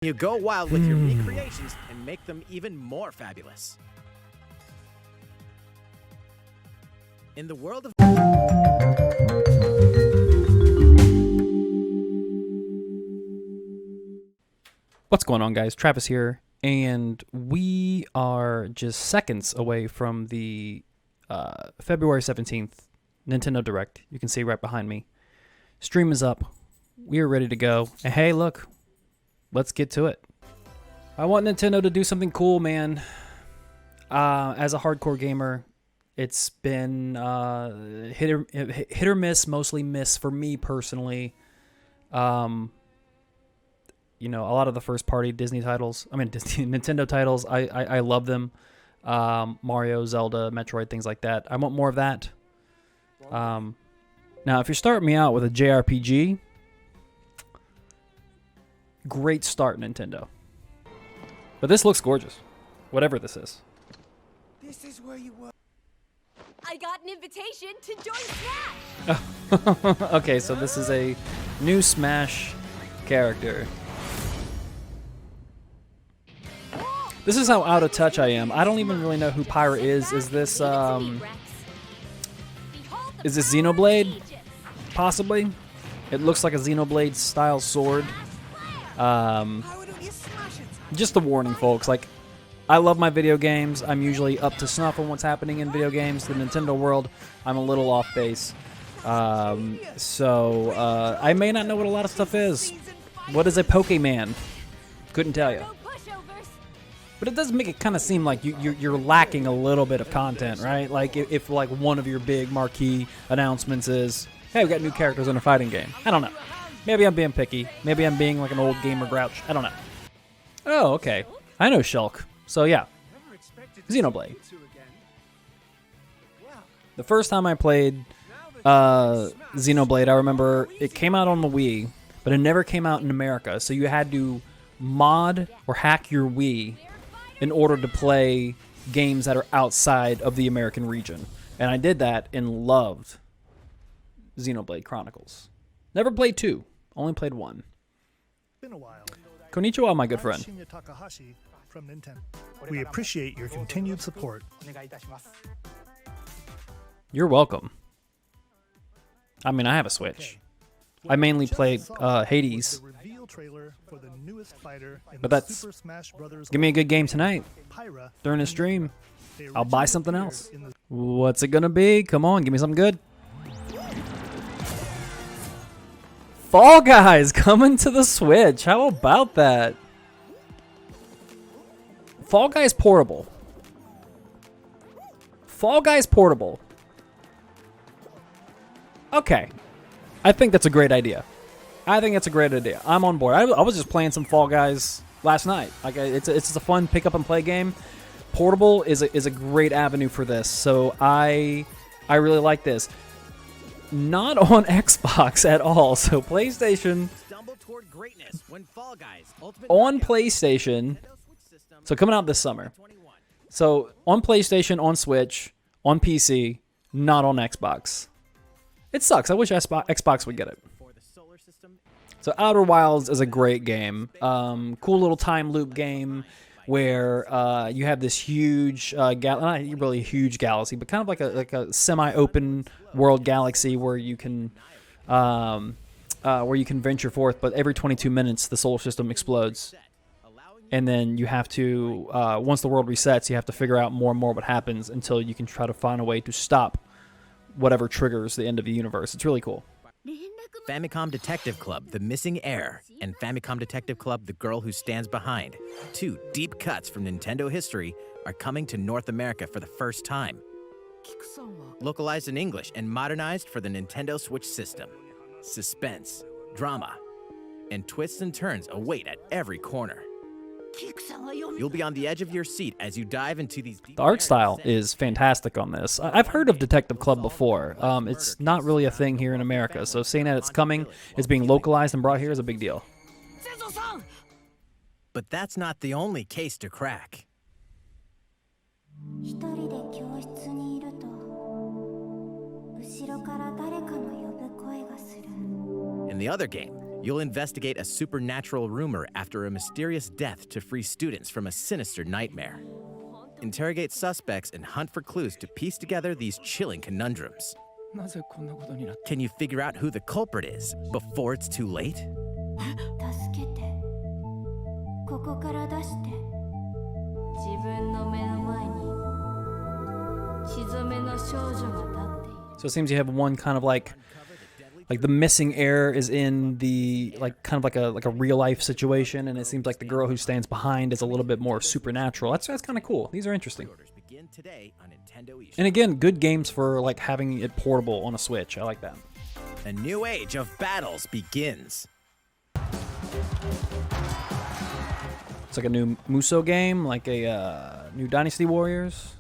You go wild with your recreations and make them even more fabulous. In the world of... What's going on, guys? Travis here, and we are just seconds away from the February 17th Nintendo Direct. You can see right behind me. Stream is up. We are ready to go. And hey, look, let's get to it. I want Nintendo to do something cool, man. As a hardcore gamer, it's been hit or miss, mostly miss for me personally. You know, a lot of the first-party Nintendo titles, I love them. Mario, Zelda, Metroid, things like that. I want more of that. Now, if you're starting me out with a JRPG, great start, Nintendo. But this looks gorgeous, whatever this is. This is where you were. I got an invitation to join Smash! Okay, so this is a new Smash character. This is how out of touch I am. I don't even really know who Pyra is. Is this Xenoblade? Possibly. It looks like a Xenoblade style sword. Just a warning, folks. Like, I love my video games. I'm usually up to snuff on what's happening in video games. The Nintendo world, I'm a little off base. So I may not know what a lot of stuff is. What is a Pokemon? Couldn't tell you. But it does make it kind of seem like you're lacking a little bit of content, right? Like if like one of your big marquee announcements is, hey, we got new characters in a fighting game. I don't know. Maybe I'm being picky. Maybe I'm being like an old gamer grouch. I don't know. Oh, okay. I know Shulk. So yeah, Xenoblade. The first time I played Xenoblade, I remember it came out on the Wii, but it never came out in America. So you had to mod or hack your Wii in order to play games that are outside of the American region. And I did that and loved Xenoblade Chronicles. Never played 2, only played 1. Been a while. Konnichiwa, my good friend. Shinya Takahashi from Nintendo. We appreciate your continued support. You're welcome. I mean, I have a Switch. I mainly played Hades. But that's... Give me a good game tonight. During the stream. I'll buy something else. What's it gonna be? Come on, give me something good. Fall Guys coming to the Switch. How about that? Fall Guys Portable. Fall Guys Portable. Okay. I think that's a great idea. I'm on board. I was just playing some Fall Guys last night. Like it's a fun pick up and play game. Portable is a great avenue for this. So I really like this. Not on Xbox at all. So PlayStation on PlayStation. So coming out this summer. So on PlayStation, on Switch, on PC, not on Xbox. It sucks. I wish Xbox would get it. So Outer Wilds is a great game. Cool little time loop game where you have this huge, not really huge galaxy, but kind of like a semi-open world galaxy where you can venture forth. But every 22 minutes, the solar system explodes, and then you have to once the world resets, you have to figure out more and more what happens until you can try to find a way to stop whatever triggers the end of the universe. It's really cool. Famicom Detective Club, The Missing Heir, and Famicom Detective Club, The Girl Who Stands Behind. 2 deep cuts from Nintendo history are coming to North America for the first time. Localized in English and modernized for the Nintendo Switch system. Suspense, drama, and twists and turns await at every corner. You'll be on the edge of your seat as you dive into these... The art style is fantastic on this. I've heard of Detective Club before. It's not really a thing here in America, so seeing that it's coming, it's being localized and brought here is a big deal. But that's not the only case to crack. In the other game, You'll investigate a supernatural rumor after a mysterious death to free students from a sinister nightmare. Interrogate suspects and hunt for clues to piece together these chilling conundrums. Can you figure out who the culprit is before it's too late? 助けて。ここから出して。自分の目の前に血染めの少女が立っている。 So it seems you have one kind of like the missing heir is in the kind of like a real life situation, and it seems like the girl who stands behind is a little bit more supernatural. That's kind of cool. These are interesting. And again, good games for like having it portable on a Switch. I like that. A new age of battles begins. It's like a new Musou game, like a new Dynasty Warriors.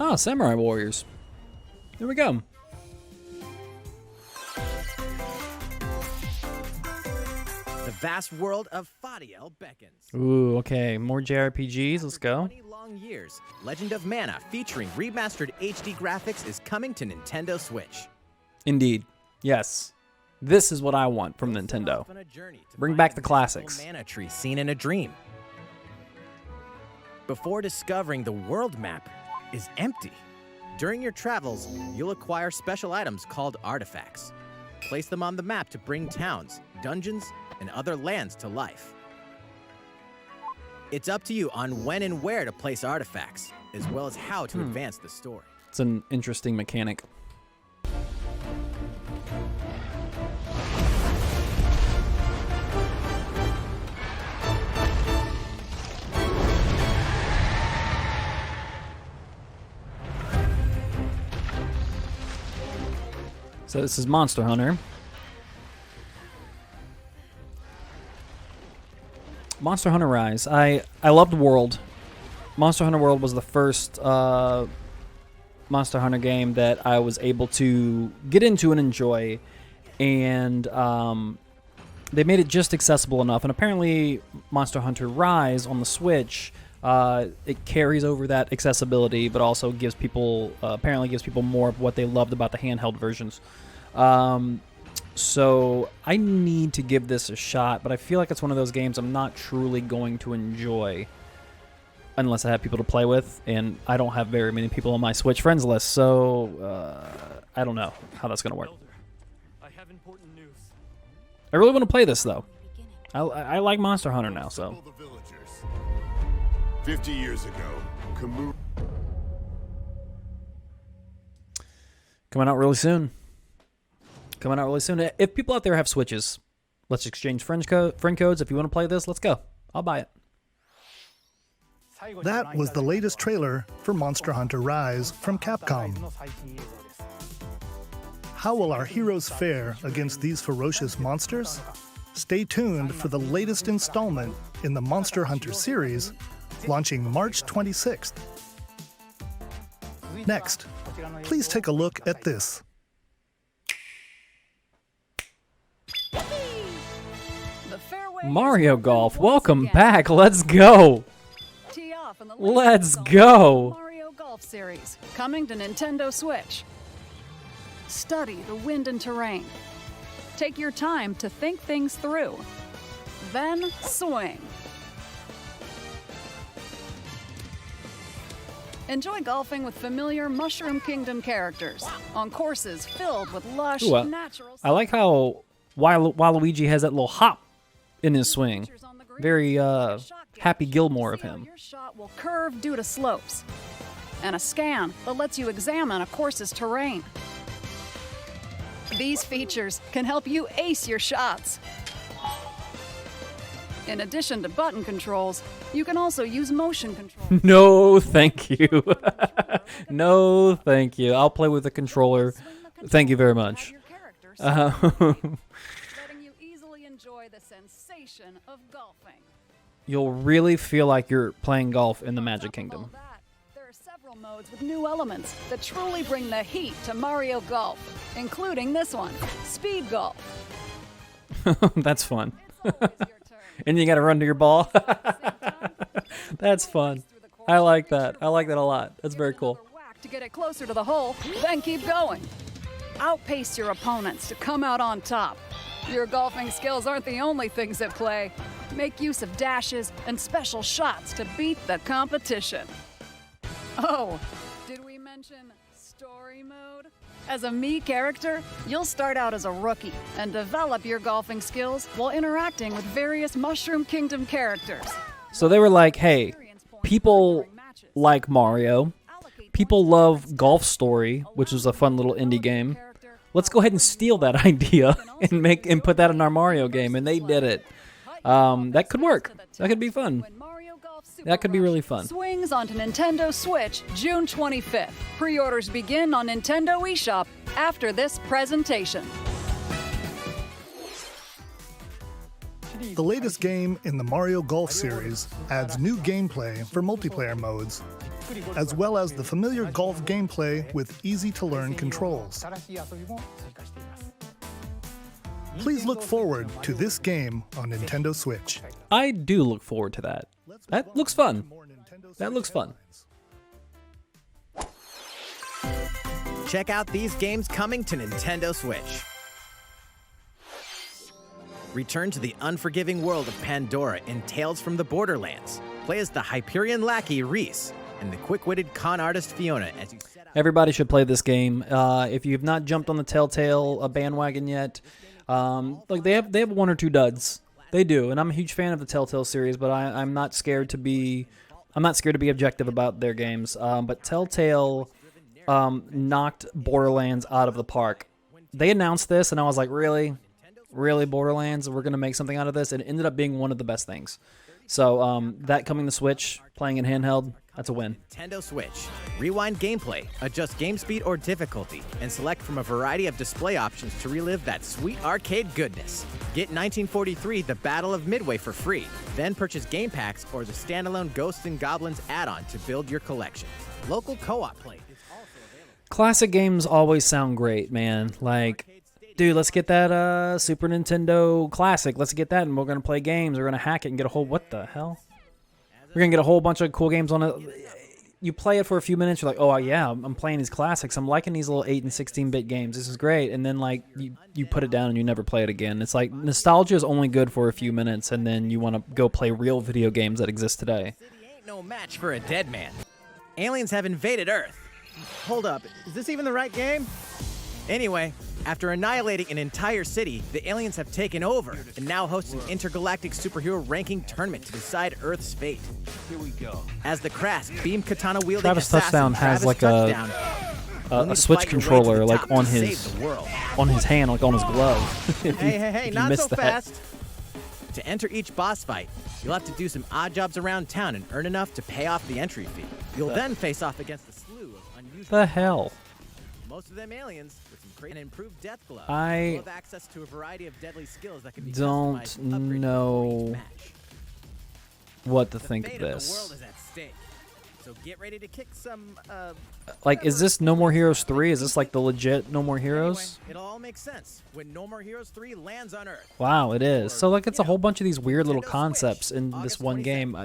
Ah, Samurai Warriors. There we go. The vast world of Fadiel beckons. Ooh, okay. More JRPGs. Let's go. 20 long years, Legend of Mana featuring remastered HD graphics is coming to Nintendo Switch. Indeed. Yes. This is what I want from Nintendo. Bring back the classics. Mana tree seen in a dream. Before discovering the world map is empty. During your travels, you'll acquire special items called artifacts. Place them on the map to bring towns, dungeons, and other lands to life. It's up to you on when and where to place artifacts, as well as how to advance the story. It's an interesting mechanic. So this is Monster Hunter. Monster Hunter Rise. I loved World. Monster Hunter World was the first Monster Hunter game that I was able to get into and enjoy, and they made it just accessible enough. And apparently Monster Hunter Rise on the Switch, it carries over that accessibility, but also gives people apparently gives people more of what they loved about the handheld versions. So I need to give this a shot, but I feel like it's one of those games I'm not truly going to enjoy unless I have people to play with, and I don't have very many people on my Switch friends list, so I don't know how that's going to work. I have important news. I really want to play this, though. I like Monster Hunter now, so. 50 years ago, Coming out really soon. If people out there have Switches, let's exchange friend codes. If you want to play this, let's go. I'll buy it. That was the latest trailer for Monster Hunter Rise from Capcom. How will our heroes fare against these ferocious monsters? Stay tuned for the latest installment in the Monster Hunter series, launching March 26th. Next, please take a look at this. Mario Golf, welcome back. Let's go. Let's go. Mario Golf series coming to Nintendo Switch. Study the wind and terrain. Take your time to think things through. Then swing. Enjoy golfing with familiar Mushroom Kingdom characters on courses filled with lush, natural... I like how Waluigi has that little hop in his swing. Very Happy Gilmore of him. Your shot will curve due to slopes. And a scan that lets you examine a course's terrain. These features can help you ace your shots. In addition to button controls, you can also use motion control. No, thank you. No, thank you. I'll play with the controller. Thank you very much. Letting you easily enjoy the sensation of golfing. You'll really feel like you're playing golf in the Magic Kingdom. There are several Battle modes with new elements that truly bring the heat to Mario Golf, including this one, Speed Golf. That's fun. It's always your turn. And you got to run to your ball. At the same time, That's fun. I like that. I like that a lot. That's very give it cool. another whack to get it closer to the hole, then keep going. Outpace your opponents to come out on top. Your golfing skills aren't the only things at play. Make use of dashes and special shots to beat the competition. Oh, did we mention story mode? As a Mii character, you'll start out as a rookie and develop your golfing skills while interacting with various Mushroom Kingdom characters. So they were like, hey, people like Mario. People love Golf Story, which is a fun little indie game. Let's go ahead and steal that idea and put that in our Mario game, and they did it. That could work. That could be fun. That could be really fun. Swings onto Nintendo Switch June 25th. Pre-orders begin on Nintendo eShop after this presentation. The latest game in the Mario Golf series adds new gameplay for multiplayer modes, as well as the familiar golf gameplay with easy-to-learn controls. Please look forward to this game on Nintendo Switch. I do look forward to that. That looks fun. That looks fun. Check out these games coming to Nintendo Switch. Return to the unforgiving world of Pandora in Tales from the Borderlands. Play as the Hyperion lackey Reese and the quick-witted con artist Fiona as you set out. Everybody should play this game. If you've not jumped on the Telltale bandwagon yet, like they have one or two duds. They do, and I'm a huge fan of the Telltale series, but I'm not scared to be objective about their games. But Telltale knocked Borderlands out of the park. They announced this, and I was like, really, Borderlands? We're gonna make something out of this, and it ended up being one of the best things. So that coming to Switch, playing in handheld, that's a win. Nintendo Switch. Rewind gameplay, adjust game speed or difficulty, and select from a variety of display options to relive that sweet arcade goodness. Get 1943 The Battle of Midway for free. Then purchase game packs or the standalone Ghosts and Goblins add-on to build your collection. Local co-op play is also available. Classic games always sound great, man. Like, dude, let's get that Super Nintendo Classic. Let's get that, and we're gonna play games. We're gonna hack it and get a whole what the hell? We're gonna get a whole bunch of cool games on it. You play it for a few minutes, you're like, oh yeah, I'm playing these classics. I'm liking these little 8 and 16-bit games. This is great. And then like you put it down and you never play it again. It's like nostalgia is only good for a few minutes, and then you want to go play real video games that exist today. City ain't no match for a dead man. Aliens have invaded Earth. Hold up, is this even the right game? Anyway, after annihilating an entire city, the aliens have taken over and now host an intergalactic superhero ranking tournament to decide Earth's fate. Here we go. As the crass beam katana wielding Travis assassin, Touchdown has Travis like Touchdown, you'll need a to Switch fight your way to controller the like top on to his save the world. hand, like on his glove. If Hey, you not missed so that. fast. To enter each boss fight, you'll have to do some odd jobs around town and earn enough to pay off the entry fee. You'll then face off against a slew of unusual The hell? most of them aliens with some crazy and improved death glove. I You'll have access to a variety of deadly skills that can be don't customized and upgraded know for each match. what to The think fate of of the world this. is at stake. So get ready to kick some Like, is this No More Heroes 3? Is this like the legit No More anyway, Heroes? it'll all make sense when No More Heroes 3 lands on Earth. Wow, it is. So like, it's a whole bunch of these weird little Nintendo concepts Switch, in this August one 22nd. game.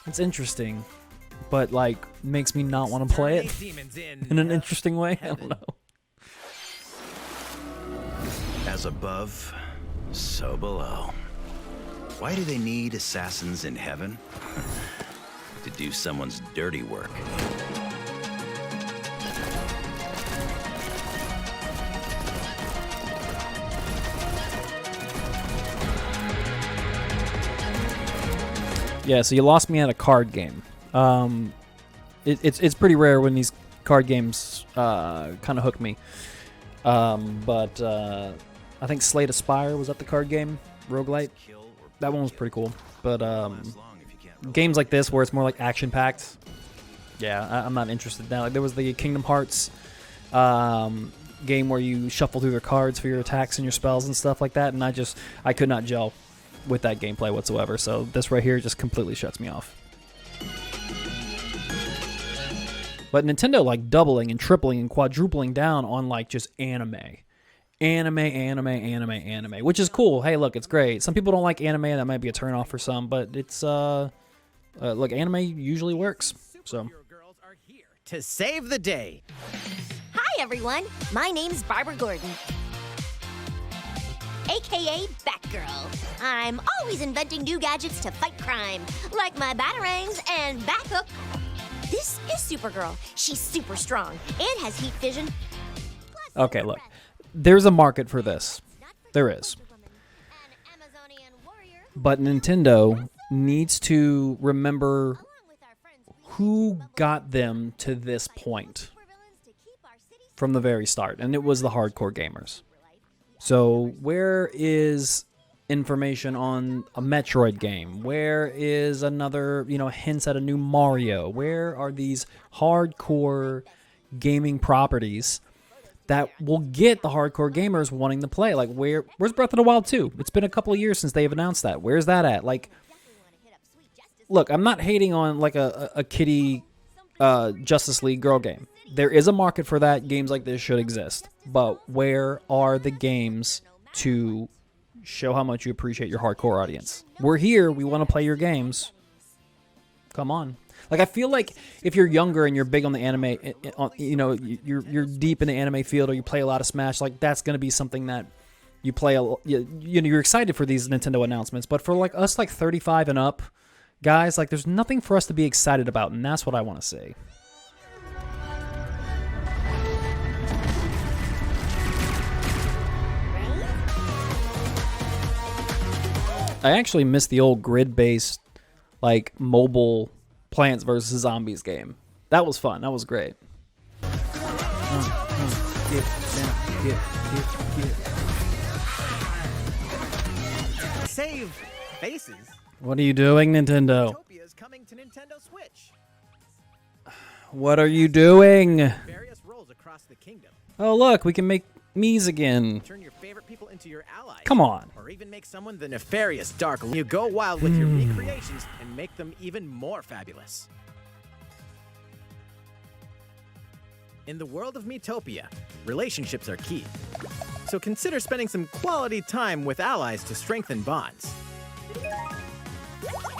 It's interesting, but like makes me not want to play it Demons in an interesting way. I don't know. As above, so below. Why do they need assassins in heaven? To do someone's dirty work. Yeah, so you lost me at a card game. It's pretty rare when these card games kind of hook me. But I think Slay Spire was at the card game roguelite. That one was pretty cool. But games like this where it's more like action packed, yeah, I'm not interested now. Like there was the Kingdom Hearts game where you shuffle through the cards for your attacks and your spells and stuff like that, and I could not gel with that gameplay whatsoever. So this right here just completely shuts me off. But Nintendo like doubling and tripling and quadrupling down on like just anime. Anime, which is cool. Hey, look, it's great. Some people don't like anime, and that might be a turnoff for some, but it's look, anime usually works. So Superhero girls are here to save the day. Hi, everyone. My name's Barbara Gordon, aka Batgirl. I'm always inventing new gadgets to fight crime, like my batarangs and Bathook. This is Supergirl. She's super strong and has heat vision. okay, look, there's a market for this. There is. But Nintendo needs to remember who got them to this point from the very start, and it was the hardcore gamers. So where is information on a Metroid game? Where is another, hints at a new Mario? Where are these hardcore gaming properties that will get the hardcore gamers wanting to play? Like, where's Breath of the Wild 2? It's been a couple of years since they've announced that. Where's that at? Like, look, I'm not hating on like a kiddie Justice League girl game. There is a market for that. Games like this should exist. But where are the games to show how much you appreciate your hardcore audience? We're here. We want to play your games. Come on. Like, I feel like if you're younger and you're big on the anime, you're deep in the anime field, or you play a lot of Smash, like that's going to be something that you play. You're excited for these Nintendo announcements. But for like us, like 35 and up guys, like there's nothing for us to be excited about, and that's what I want to see. I actually miss the old grid-based, like, mobile Plants vs. Zombies game. That was fun. That was great. Save faces. What are you doing, Nintendo? Utopia is coming to Nintendo Switch. What are you doing? Various roles across the kingdom. Oh, look, we can make Mii's again. Turn your favorite people into your allies. Come on. Or even make someone the nefarious dark. You go wild with your Mii creations and make them even more fabulous. In the world of Miitopia, relationships are key. So consider spending some quality time with allies to strengthen bonds.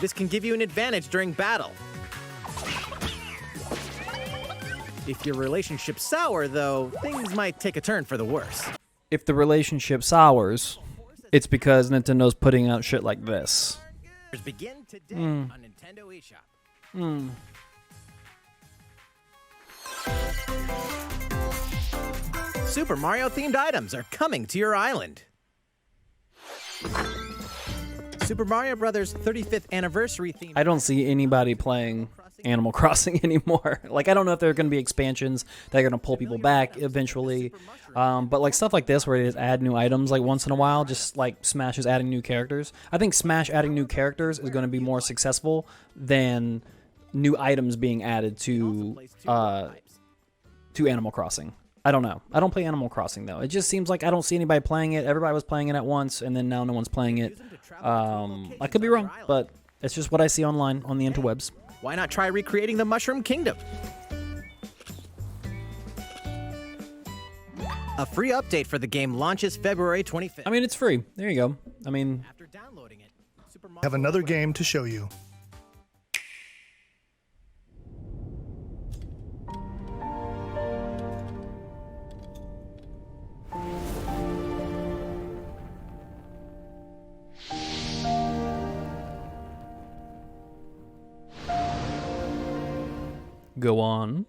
This can give you an advantage during battle. If your relationship's sour, though, things might take a turn for the worse. If the relationship sours, it's because Nintendo's putting out shit like this. Begin today on Nintendo eShop. Super Mario-themed items are coming to your island. Super Mario Bros. 35th anniversary theme. I don't see anybody playing Animal Crossing anymore. Like, I don't know if there are going to be expansions that are going to pull people back eventually. But like stuff like this where they just add new items like once in a while, just like Smash is adding new characters. I think Smash adding new characters is going to be more successful than new items being added to Animal Crossing. I don't know. I don't play Animal Crossing, though. It just seems like I don't see anybody playing it. Everybody was playing it at once, and then now no one's playing it. I could be wrong, but it's just what I see online on the interwebs. Why not try recreating the Mushroom Kingdom? A free update for the game launches February 25th. I mean, it's free. There you go. I mean, After downloading it, Super Mario Have another game to show you. go on.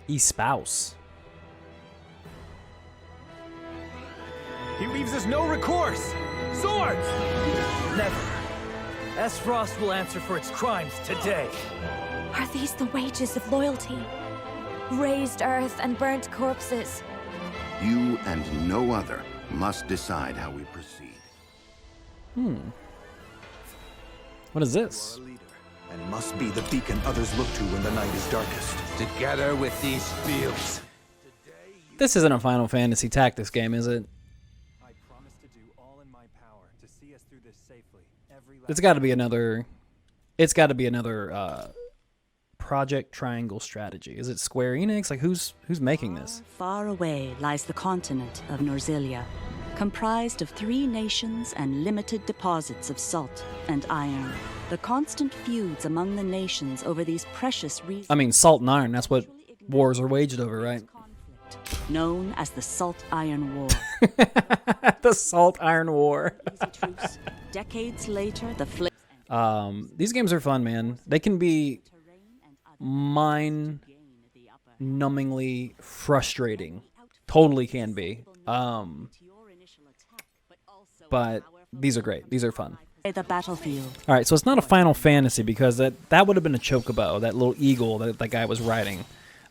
Espouse. He leaves us no recourse. Swords! Never. S-Frost will answer for its crimes today. Are these the wages of loyalty? Raised earth and burnt corpses. You and no other must decide how we proceed. What is this? You are a leader, and must be the beacon others look to when the night is darkest. Together with these fields. This isn't a Final Fantasy Tactics game, is it? I promise to do all in my power to see us through this safely. Every It's got to be another. It's got to be another Project Triangle strategy. Is it Square Enix? Like who's making this? Far away lies the continent of Norzilia, comprised of 3 nations and limited deposits of salt and iron. The constant feuds among the nations over these precious resources. I mean, salt and iron. That's what wars are waged over, right? Known as the Salt Iron War. The Salt Iron War. Decades later, the these games are fun, man. They can be mind-numbingly frustrating. Totally can be. But these are great. These are fun. The battlefield. All right, so it's not a Final Fantasy because that would have been a chocobo, that little eagle that the guy was riding.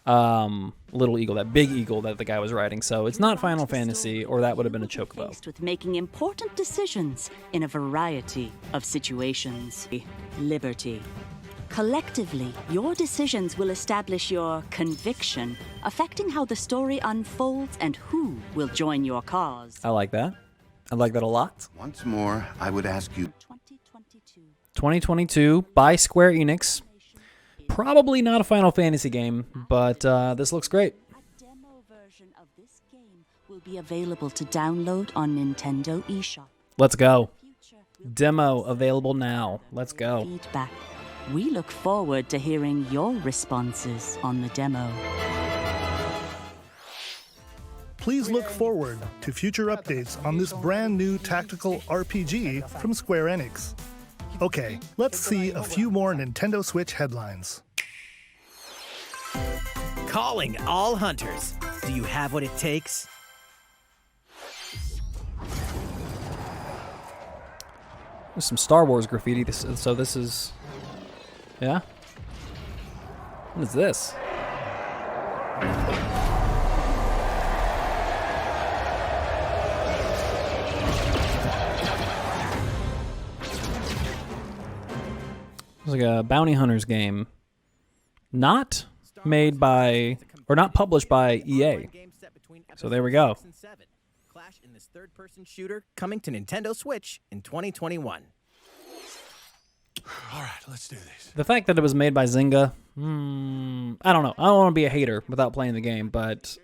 Little eagle, that big eagle that the guy was riding. So it's not Final Fantasy, or that would have been a chocobo. Faced with making important decisions in a variety of situations. Liberty. Collectively, your decisions will establish your conviction, affecting how the story unfolds and who will join your cause. I like that. I like that a lot. Once more, I would ask you... 2022 by Square Enix. Probably not a Final Fantasy game, but this looks great. A demo version of this game will be available to download on Nintendo eShop. Let's go. Demo available now. Let's go. Feedback. We look forward to hearing your responses on the demo. Please look forward to future updates on this brand new tactical RPG from Square Enix. Okay, let's see a few more Nintendo Switch headlines. Calling all hunters. Do you have what it takes? There's some Star Wars graffiti, so this is... Yeah? What is this? It's like a bounty hunters game. Not made by, or not published by EA. So there we go. Clash in this third-person shooter coming to Nintendo Switch in 2021. All right, let's do this. The fact that it was made by Zynga, I don't know. I don't want to be a hater without playing the game, but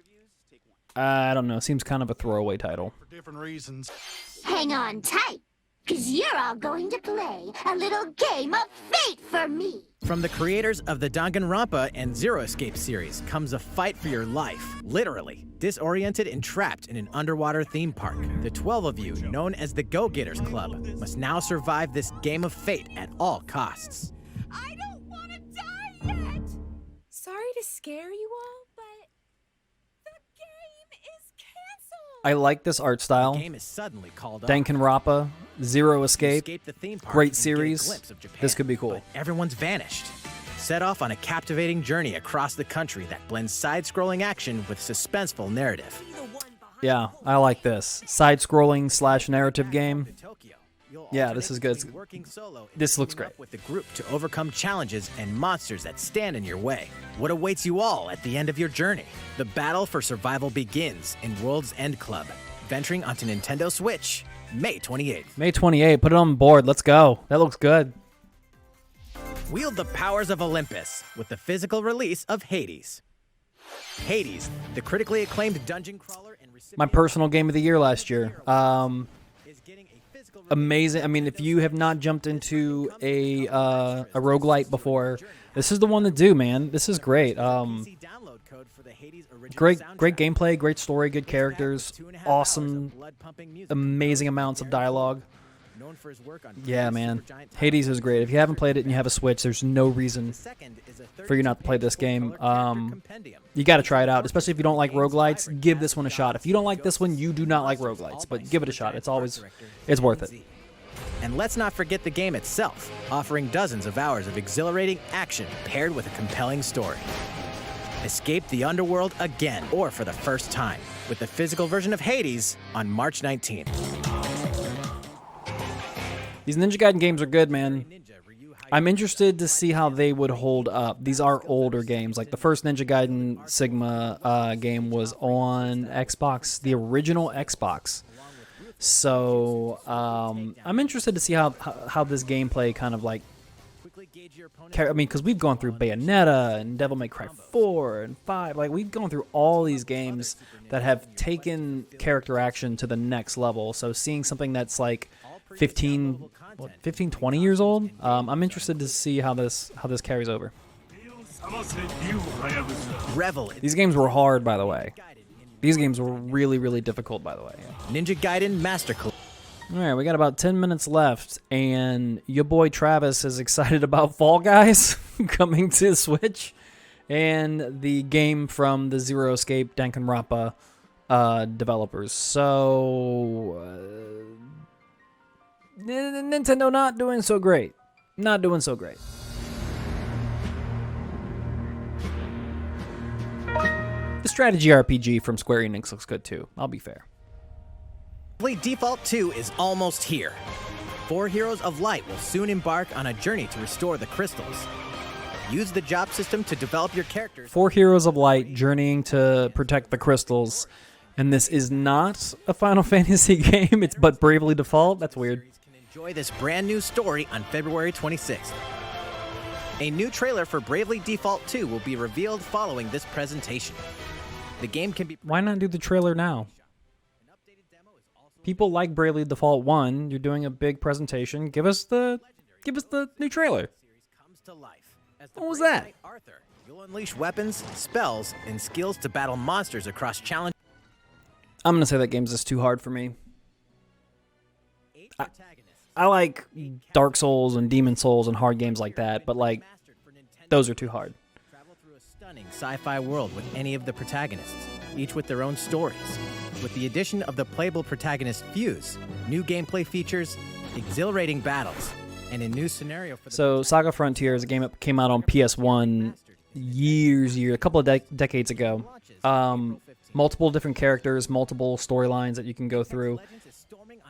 I don't know. It seems kind of a throwaway title. For different reasons. Hang on tight, because you're all going to play a little game of fate for me. From the creators of the Danganronpa and Zero Escape series comes a fight for your life, literally. Disoriented and trapped in an underwater theme park, the 12 of you, known as the Go-Getters Club, must now survive this game of fate at all costs. I don't want to die yet! Sorry to scare you all, but the game is canceled! I like this art style. The game is suddenly called off. Danganronpa, Zero Escape, The theme park great and get a series. glimpse of Japan, This could be cool. but everyone's vanished. Set off on a captivating journey across the country that blends side-scrolling action with suspenseful narrative. Yeah, I like this. Side-scrolling / narrative game. Yeah, this is good. This looks great. With the group to overcome challenges and monsters that stand in your way. What awaits you all at the end of your journey? The battle for survival begins in World's End Club, venturing onto Nintendo Switch, May 28th. May 28th. Put it on board. Let's go. That looks good. Wield the powers of Olympus with the physical release of Hades. Hades, the critically acclaimed dungeon crawler and My personal game of the year last year. Amazing. I mean, if you have not jumped into a roguelite before, this is the one to do, man. This is great. Great gameplay, great story, good characters, awesome, amazing amounts of dialogue. Yeah, man. Hades is great. If you haven't played it and you have a Switch, there's no reason for you not to play this game. You got to try it out, especially if you don't like roguelites. Give this one a shot. If you don't like this one, you do not like roguelites, but give it a shot. It's worth it. And let's not forget the game itself, offering dozens of hours of exhilarating action paired with a compelling story. Escape the underworld again, or for the first time, with the physical version of Hades on March 19th. These Ninja Gaiden games are good, man. I'm interested to see how they would hold up. These are older games. Like the first Ninja Gaiden Sigma game was on Xbox, the original Xbox. So I'm interested to see how this gameplay kind of like. I mean, because we've gone through Bayonetta and Devil May Cry 4 and 5. Like, we've gone through all these games that have taken character action to the next level. So seeing something that's like 15, 20 years old, I'm interested to see how this carries over. Revel. These games were hard, by the way. These games were really, really difficult, by the way. Ninja Gaiden Master Collection. All right, we got about 10 minutes left, and your boy Travis is excited about Fall Guys coming to Switch, and the game from the Zero Escape Danganronpa developers. So, Nintendo not doing so great. Not doing so great. The strategy RPG from Square Enix looks good too, I'll be fair. Bravely Default 2 is almost here. 4 Heroes of Light will soon embark on a journey to restore the crystals. Use the job system to develop your characters. 4 Heroes of Light journeying to protect the crystals, and this is not a Final Fantasy game, it's but Bravely Default? That's weird. Can enjoy this brand new story on February 26th. A new trailer for Bravely Default 2 will be revealed following this presentation. The game can be... Why not do the trailer now? People like Bravely Default 1. You're doing a big presentation. Give us the new trailer. What was that? Arthur, you'll unleash weapons, spells, and skills to battle monsters across challenge. I'm gonna say that game's just too hard for me. I like Dark Souls and Demon Souls and hard games like that, but like those are too hard. Travel through a stunning sci-fi world with any of the protagonists, each with their own stories. With the addition of the playable protagonist Fuse, new gameplay features, exhilarating battles, and a new scenario for the... So Saga Frontier is a game that came out on PS1 a couple of decades ago. Multiple different characters, multiple storylines that you can go through.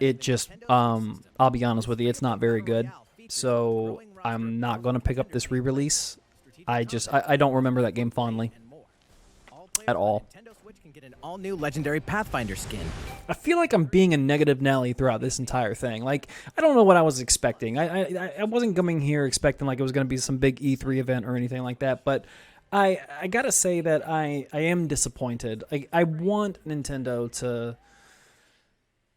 It just, I'll be honest with you, it's not very good. So I'm not going to pick up this re-release. I don't remember that game fondly at all. Can get an all-new legendary Pathfinder skin. I feel like I'm being a negative Nelly throughout this entire thing. Like, I don't know what I was expecting. I wasn't coming here expecting like it was going to be some big E3 event or anything like that, but I gotta say that I am disappointed. I want Nintendo to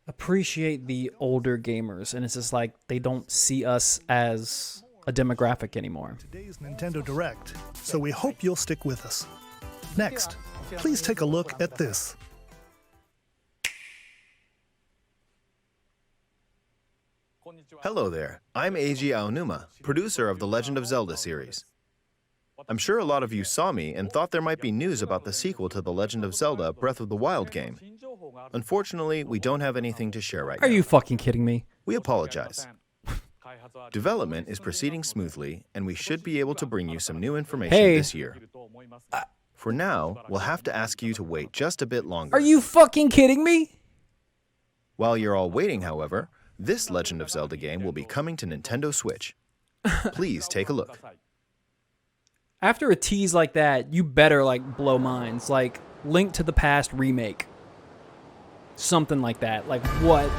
appreciate the older gamers, and it's just like they don't see us as a demographic anymore. Today's Nintendo Direct, so we hope you'll stick with us. Next, please take a look at this. Hello there, I'm Eiji Aonuma, producer of the Legend of Zelda series. I'm sure a lot of you saw me and thought there might be news about the sequel to the Legend of Zelda Breath of the Wild game. Unfortunately, we don't have anything to share right now. Are you fucking kidding me? We apologize. Development is proceeding smoothly, and we should be able to bring you some new information this year. For now, we'll have to ask you to wait just a bit longer. Are you fucking kidding me? While you're all waiting, however, this Legend of Zelda game will be coming to Nintendo Switch. Please take a look. After a tease like that, you better like blow minds. Like Link to the Past remake. Something like that. Like what?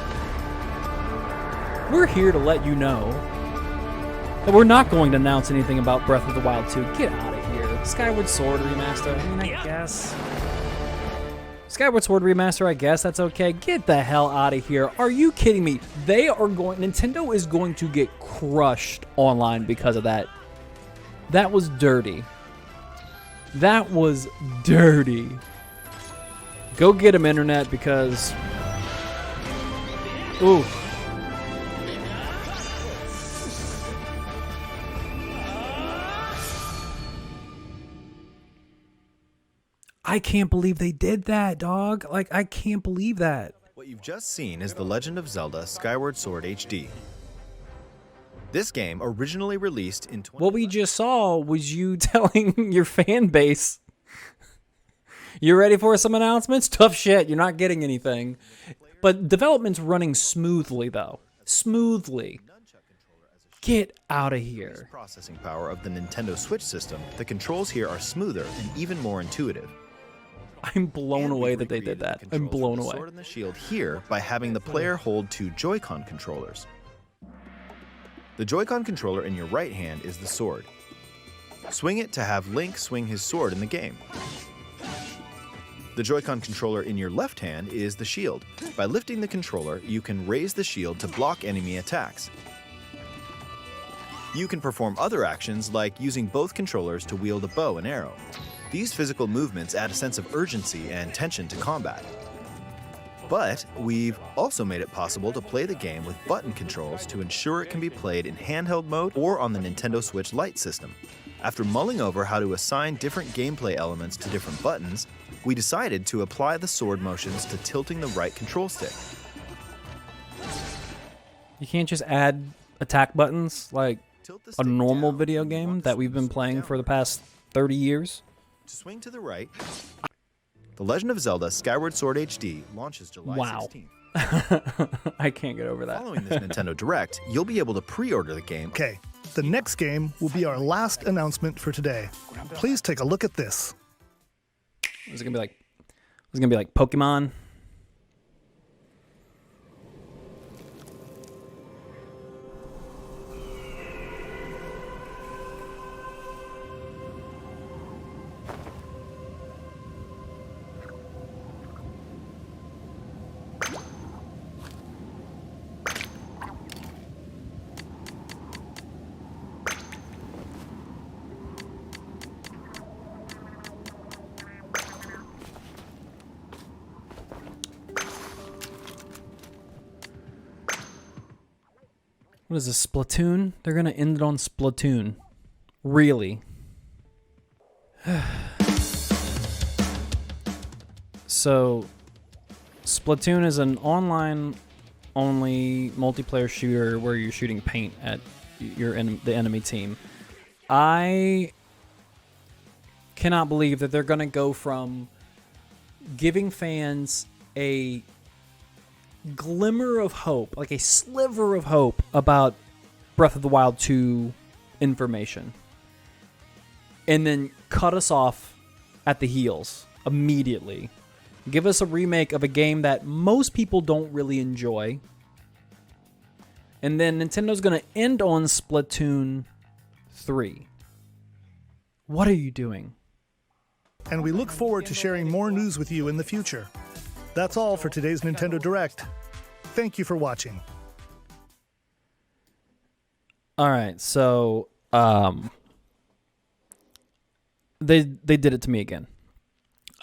We're here to let you know that we're not going to announce anything about Breath of the Wild 2. Get out of here. Skyward Sword remaster. I mean, I guess. Skyward Sword remaster, I guess that's okay. Get the hell out of here. Are you kidding me? Nintendo is going to get crushed online because of that. That was dirty. That was dirty. Go get him, internet, because... Ooh. I can't believe they did that, dog. Like, I can't believe that. What you've just seen is The Legend of Zelda Skyward Sword HD. This game, originally released in... What we just saw was you telling your fan base, you ready for some announcements? Tough shit, you're not getting anything. But development's running smoothly, though. Smoothly. Get out of here. Processing power of the Nintendo Switch system, the controls here are smoother and even more intuitive. I'm blown away that they did that. I'm blown away. Sword and the shield here by having the player hold 2 Joy-Con controllers. The Joy-Con controller in your right hand is the sword. Swing it to have Link swing his sword in the game. The Joy-Con controller in your left hand is the shield. By lifting the controller, you can raise the shield to block enemy attacks. You can perform other actions like using both controllers to wield a bow and arrow. These physical movements add a sense of urgency and tension to combat. But we've also made it possible to play the game with button controls to ensure it can be played in handheld mode or on the Nintendo Switch Lite system. After mulling over how to assign different gameplay elements to different buttons, we decided to apply the sword motions to tilting the right control stick. You can't just add attack buttons like a normal video game that we've been playing for the past 30 years. To swing to the right, The Legend of Zelda Skyward Sword HD launches July 16th. I can't get over that. Following this Nintendo Direct, you'll be able to pre-order the game. Okay, the next game will be our last announcement for today. Please take a look at this. Is it gonna be like? Is it gonna be like Pokemon? What is this, Splatoon? They're going to end it on Splatoon. Really? So, Splatoon is an online-only multiplayer shooter where you're shooting paint at the enemy team. I cannot believe that they're going to go from giving fans a glimmer of hope, like a sliver of hope about Breath of the Wild 2 information, and then cut us off at the heels immediately. Give us a remake of a game that most people don't really enjoy, and then Nintendo's going to end on Splatoon 3. What are you doing? And we look forward to sharing more news with you in the future. That's all for today's Nintendo Direct. Thank you for watching. All right, so they did it to me again.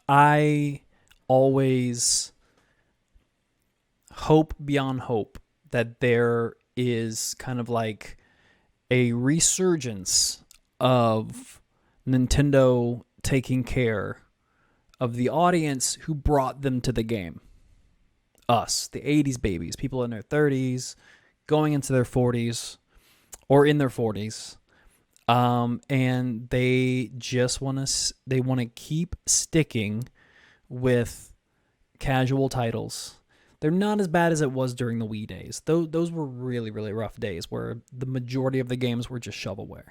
I always hope beyond hope that there is kind of like a resurgence of Nintendo taking care of the audience who brought them to the game. Us, the 80s babies, people in their 30s, going into their 40s, or in their 40s. And they just want to keep sticking with casual titles. They're not as bad as it was during the Wii days. Those were really, really rough days where the majority of the games were just shovelware.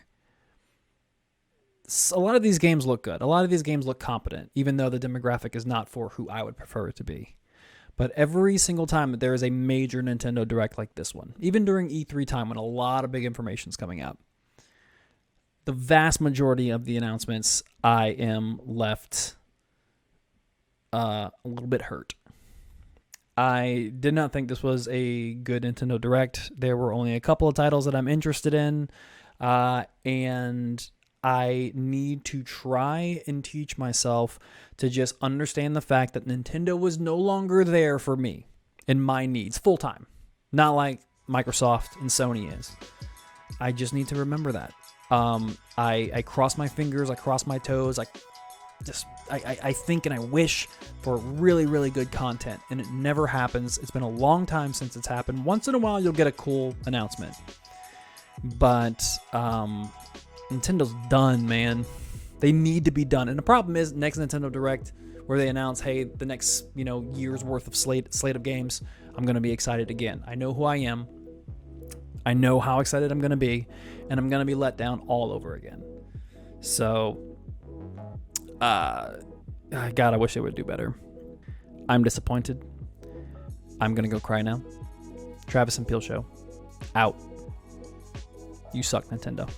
A lot of these games look good. A lot of these games look competent, even though the demographic is not for who I would prefer it to be. But every single time that there is a major Nintendo Direct like this one, even during E3 time when a lot of big information is coming out, the vast majority of the announcements, I am left a little bit hurt. I did not think this was a good Nintendo Direct. There were only a couple of titles that I'm interested in, and I need to try and teach myself to just understand the fact that Nintendo was no longer there for me and my needs full time. Not like Microsoft and Sony is. I just need to remember that. I cross my fingers, I cross my toes, I think and I wish for really, really good content, and it never happens. It's been a long time since it's happened. Once in a while, you'll get a cool announcement. But, Nintendo's done, man. They need to be done. And the problem is, next Nintendo Direct, where they announce, hey, the next, year's worth of slate of games, I'm going to be excited again. I know who I am. I know how excited I'm going to be, and I'm going to be let down all over again. So, God, I wish they would do better. I'm disappointed. I'm gonna go cry now. Travis and Peel Show. Out. You suck, Nintendo.